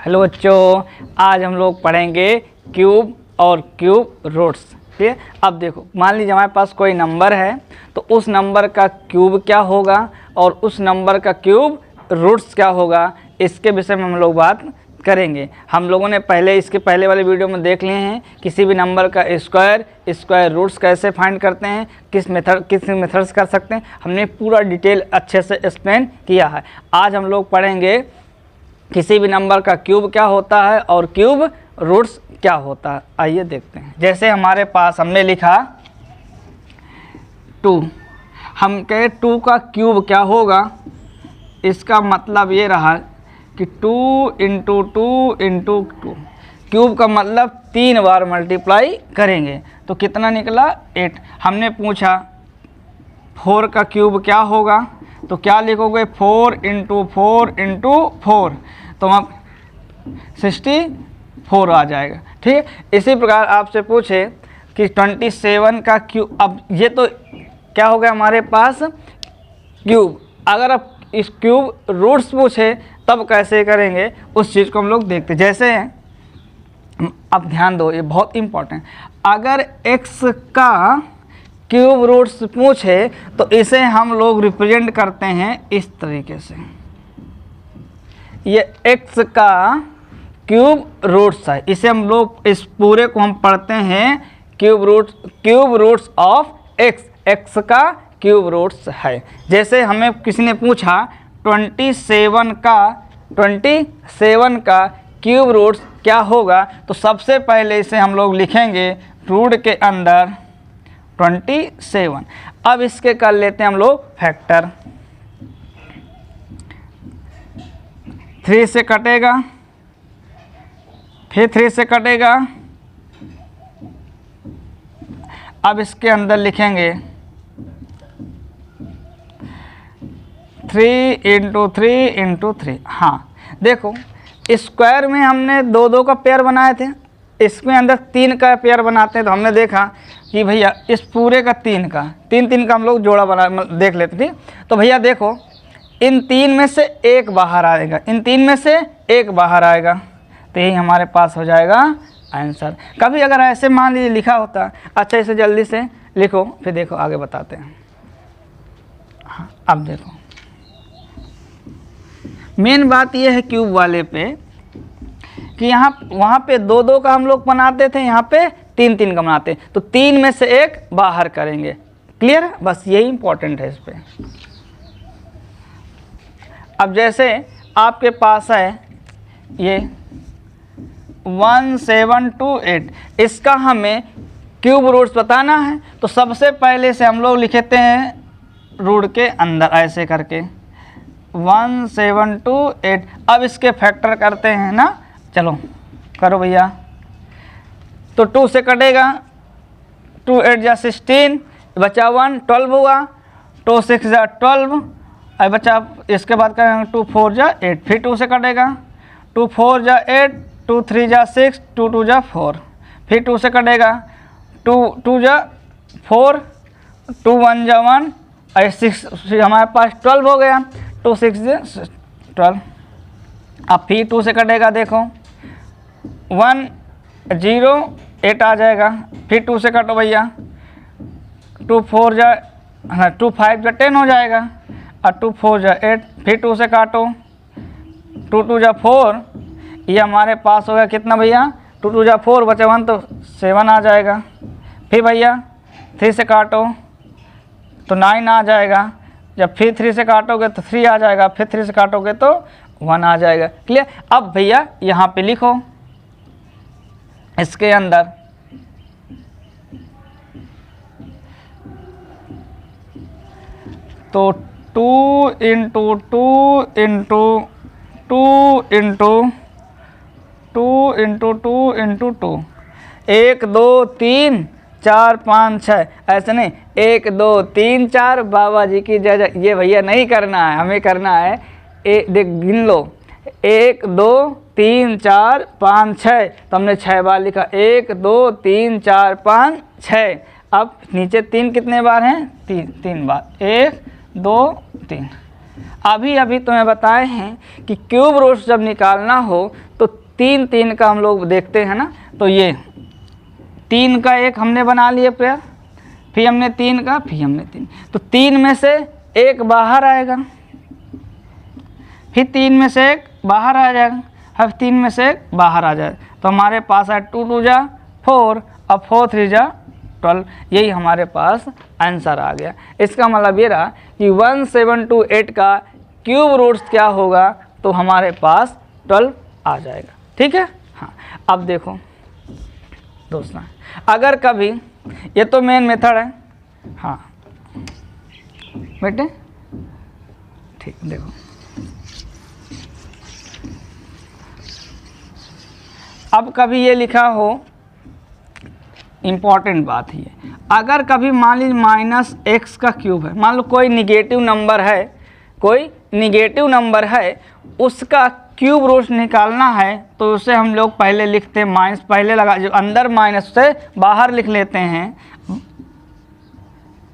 Hello बच्चों, आज हम लोग पढ़ेंगे क्यूब और क्यूब रूट्स। ठीक है, अब देखो, मान लीजिए हमारे पास कोई नंबर है तो उस नंबर का क्यूब क्या होगा और उस नंबर का क्यूब रूट्स क्या होगा, इसके विषय में हम लोग बात करेंगे। हम लोगों ने इसके पहले वाले वीडियो में देख लिए हैं किसी भी नंबर का स्क्वायर रूट्स कैसे फाइंड करते हैं, किस मेथड से कर सकते हैं, हमने पूरा डिटेल अच्छे से एक्सप्लेन किया है। आज हम लोग पढ़ेंगे किसी भी नंबर का क्यूब क्या होता है और क्यूब रूट्स क्या होता है। आइए देखते हैं। जैसे हमारे पास हमने लिखा 2, हम कहे 2 का क्यूब क्या होगा, इसका मतलब ये रहा कि 2 × 2 × 2। क्यूब का मतलब 3 बार मल्टीप्लाई करेंगे तो कितना निकला 8। हमने पूछा 4 का क्यूब क्या होगा, तो क्या लिखोगे 4 × 4 × 4, तो आप 64 आ जाएगा। ठीक है, इसी प्रकार आपसे पूछे कि 27 का क्यूब, अब ये तो क्या हो गया हमारे पास क्यूब। अगर आप इस क्यूब रूट्स पूछे तब कैसे करेंगे उस चीज़ को हम लोग देखते। जैसे अब ध्यान दो, ये बहुत इम्पोर्टेंट, अगर x का क्यूब रूट्स पूछे तो इसे हम लोग रिप्रेजेंट करते हैं इस तरीके से। ये x का क्यूब रूट्स है, इसे हम लोग इस पूरे को हम पढ़ते हैं क्यूब रूट्स ऑफ x का क्यूब रूट्स है। जैसे हमें किसी ने पूछा 27 का क्यूब रूट्स क्या होगा, तो सबसे पहले इसे हम लोग लिखेंगे रूट के अंदर 27। अब इसके कर लेते हैं हम लोग फैक्टर। 3 से कटेगा, फिर 3 से कटेगा। अब इसके अंदर लिखेंगे 3 × 3 × 3। हाँ देखो, स्क्वायर में हमने 2 का पेयर बनाए थे, इसमें अंदर 3 का पेयर बनाते हैं। तो हमने देखा कि भैया इस पूरे का 3 का हम लोग जोड़ा बना देख लेते। ठीक, तो भैया देखो, इन 3 में से एक बाहर आएगा, इन 3 में से एक बाहर आएगा, तो यही हमारे पास हो जाएगा आंसर। कभी अगर ऐसे मान लीजिए लिखा होता, अच्छा इसे जल्दी से लिखो फिर देखो आगे बताते हैं। हाँ, अब देखो मेन बात यह है क्यूब वाले पे कि वहाँ पे 2 का हम लोग बनाते थे, यहाँ पे 3 का बनाते हैं, तो 3 में से एक बाहर करेंगे। क्लियर, बस यही इंपॉर्टेंट है इस पे। अब जैसे आपके पास है ये 1728, इसका हमें क्यूब रूट्स बताना है, तो सबसे पहले से हम लोग लिखते हैं रूट के अंदर ऐसे करके 1728। अब इसके फैक्टर करते हैं ना, चलो करो भैया। तो 2 से कटेगा, 2 8 जा 16, बचा 1, 12 हुआ, 2 6 जा 12, अब बचा इसके बाद करेंगे 2 4 जा 8, फिर 2 से कटेगा, 2 4 जा 8, 2 3 जा 6, 2 2 जा 4, फिर 2 से कटेगा, 2 2 जा 4, 2 1 जा 1, और 6 हमारे पास 12 हो गया, 2 6 जा 12। अब फिर 2 से कटेगा, देखो 1 0 8 आ जाएगा, फिर 2 से काटो भैया, 2 4 जा 2 5 जा 10 हो जाएगा, और 2 4 जा 8, फिर 2 से काटो, 2 2 जा 4, ये हमारे पास हो गया कितना भैया, 2 2 जा 4, बचा 1 तो 7 आ जाएगा। फिर भैया 3 से काटो तो 9 आ जाएगा, जब फिर 3 से काटोगे तो 3 आ जाएगा, फिर 3 से काटोगे तो 1 आ जाएगा। क्लियर। अब भैया यहाँ पे लिखो इसके अंदर तो 2 × 2 × 2 × 2 × 2 × 2, 1 2 3 4 5 6, ऐसे नहीं 1 2 3 4 बाबा जी की जय जय, ये भैया नहीं करना है, हमें करना है देख गिन लो 1 2 3 4 5 6, तो हमने 6 बार लिखा, 1 2 3 4 5 6। अब नीचे 3 कितने बार हैं, 3 बार, 1 2 3। अभी अभी तुम्हें बताए हैं कि क्यूब रूट्स जब निकालना हो तो 3 3 का हम लोग देखते हैं ना। तो ये 3 का एक हमने बना लिए पेयर, फिर हमने 3 का, फिर हमने 3, तो 3 में से एक बाहर आएगा, फिर 3 में से एक बाहर आ जाएगा, अब 3 में से एक बाहर आ जाएगा। तो हमारे पास है 2 2 जा 4, अब 4 3 जा 12, यही हमारे पास आंसर आ गया। इसका मतलब ये रहा कि 1728 का क्यूब रूट्स क्या होगा, तो हमारे पास 12 आ जाएगा। ठीक है। हाँ, अब देखो दोस्तों, अगर कभी, ये तो मेन मेथड है, हाँ बेटे ठीक, देखो अब कभी ये लिखा हो, इम्पॉर्टेंट बात ही है, अगर कभी मान लीजिए -x का क्यूब है, मान लो कोई निगेटिव नंबर है, कोई निगेटिव नंबर है, उसका क्यूब रूट निकालना है, तो उसे हम लोग पहले लिखते हैं माइनस, पहले लगा जो अंदर माइनस से बाहर लिख लेते हैं।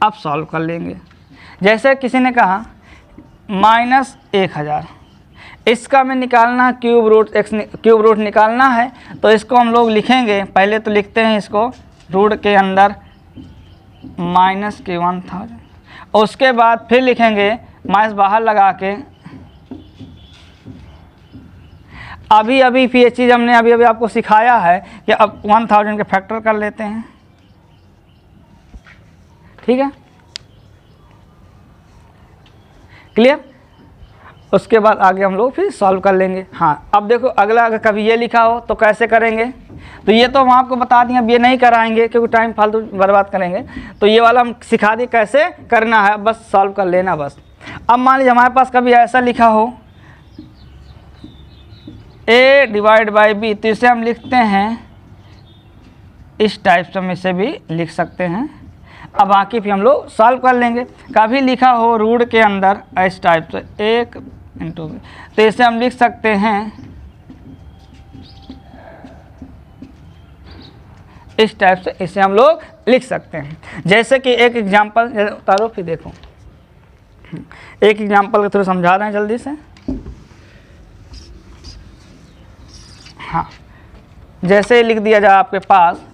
अब सॉल्व कर लेंगे। जैसे किसी ने कहा -1000, इसका में निकालना क्यूब रूट निकालना है, तो इसको हम लोग लिखेंगे, पहले तो लिखते हैं इसको रूट के अंदर -1000, और उसके बाद फिर लिखेंगे माइनस बाहर लगा के। अभी फिर ये चीज़ हमने अभी आपको सिखाया है कि अब 1000 के फैक्टर कर लेते हैं। ठीक है, क्लियर। उसके बाद आगे हम लोग फिर सॉल्व कर लेंगे। हाँ, अब देखो अगला, अगर कभी ये लिखा हो तो कैसे करेंगे, तो ये तो हम आपको बता दिए, अब ये नहीं कराएंगे क्योंकि टाइम फालतू बर्बाद करेंगे, तो ये वाला हम सिखा दिए कैसे करना है, बस सॉल्व कर लेना बस। अब मान लीजिए हमारे पास कभी ऐसा लिखा हो a/b, तो इसे हम लिखते हैं इस टाइप से, हम इसे भी लिख सकते हैं। अब बाकी फिर हम लोग सॉल्व कर लेंगे। कभी लिखा हो रूट के अंदर इस टाइप से 1 × b, तो इसे हम लिख सकते हैं इस टाइप से, इसे हम लोग लिख सकते हैं। जैसे कि एक एग्जांपल उतारो, फिर देखो एक एग्जांपल के थ्रू समझा रहे हैं जल्दी से। हाँ, जैसे लिख दिया जाए आपके पास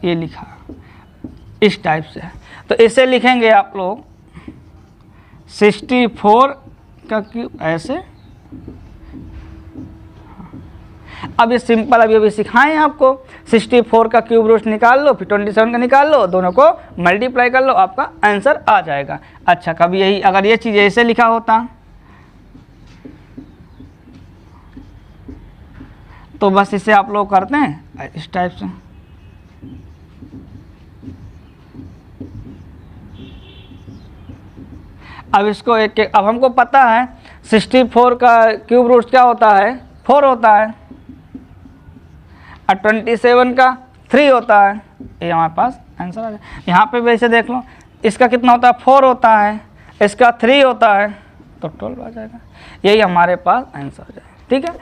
ये लिखा इस टाइप से, तो इसे लिखेंगे आप लोग 64 का क्यूब ऐसे। अब ये सिंपल अभी सिखाएं आपको, 64 का क्यूब रूट निकाल लो, फिर 27 का निकाल लो, दोनों को मल्टीप्लाई कर लो, आपका आंसर आ जाएगा। अच्छा, कभी यही अगर ये चीज़ ऐसे लिखा होता तो बस इसे आप लोग करते हैं इस टाइप से। अब इसको एक एक, अब हमको पता है 64 का क्यूब रूट क्या होता है, 4 होता है, और 27 का 3 होता है, ये हमारे पास आंसर आ जाए। यहाँ पे वैसे देख लो, इसका कितना होता है, 4 होता है, इसका 3 होता है, तो 12 आ जाएगा। यही हमारे पास आंसर आ जाएगा। ठीक है,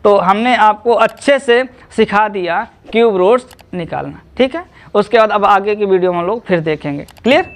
तो हमने आपको अच्छे से सिखा दिया क्यूब रूट्स निकालना। ठीक है, उसके बाद अब आगे की वीडियो में लोग फिर देखेंगे। क्लियर।